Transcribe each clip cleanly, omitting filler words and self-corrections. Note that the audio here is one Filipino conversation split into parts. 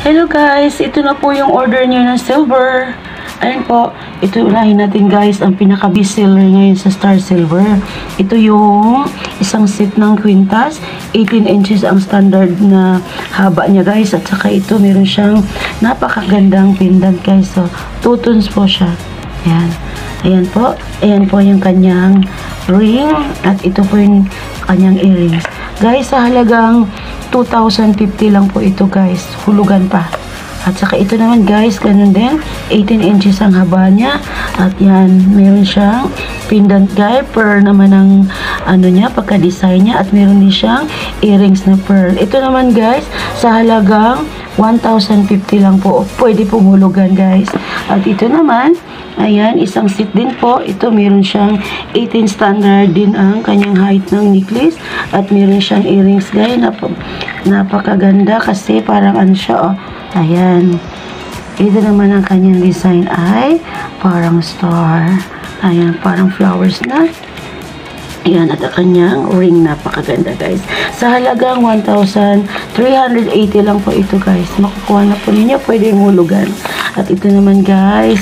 Hello guys, ito na po yung order niyo ng silver. Ayun po, ito unahin natin guys, ang pinaka best seller ngayon sa Star Silver. Ito yung isang set ng kwintas, 18 inches ang standard na haba niya guys. At saka ito, meron siyang napakagandang pendant guys. So, 2 tones po siya. Ayan. Ayan po yung kanyang ring. At ito po yung kanyang earrings. Guys, sa halagang 2,050 lang po ito guys, hulugan pa. At saka ito naman guys, ganun din, 18 inches ang haba niya. At yan, meron siyang pendant guys, pearl naman ang ano niya, pagka-design niya. At meron din siyang earrings na pearl. Ito naman guys, sa halagang 1,050 lang po, pwede pong hulugan guys. At ito naman, ayan, isang set din po. Ito meron siyang 18 standard din ang kanyang height ng necklace. At meron siyang earrings guys, napakaganda kasi parang ano siya, oh. Ayan. Ito naman ang kanyang design ay parang star. Ayan, parang flowers na. Ayan, at ang kanyang ring, napakaganda guys. Sa halagang 1,380 lang po ito guys. Makukuha na po ninyo, pwede hulugan. At ito naman guys,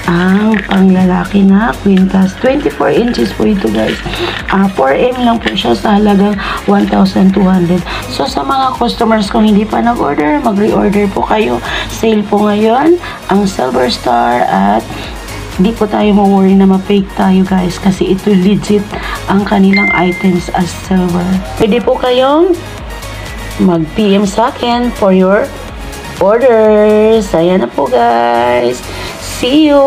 ang panglalaki na kwintas. 24 inches po ito guys. 4M lang po siya sa halagang 1,200. So sa mga customers kung hindi pa nag-order, mag-re-order po kayo. Sale po ngayon ang Silver Star at di po tayo ma-worry na ma-fake tayo guys kasi ito legit ang kanilang items as silver. Pwede po kayong mag-PM sa akin for your orders. Ayan na po guys. See you!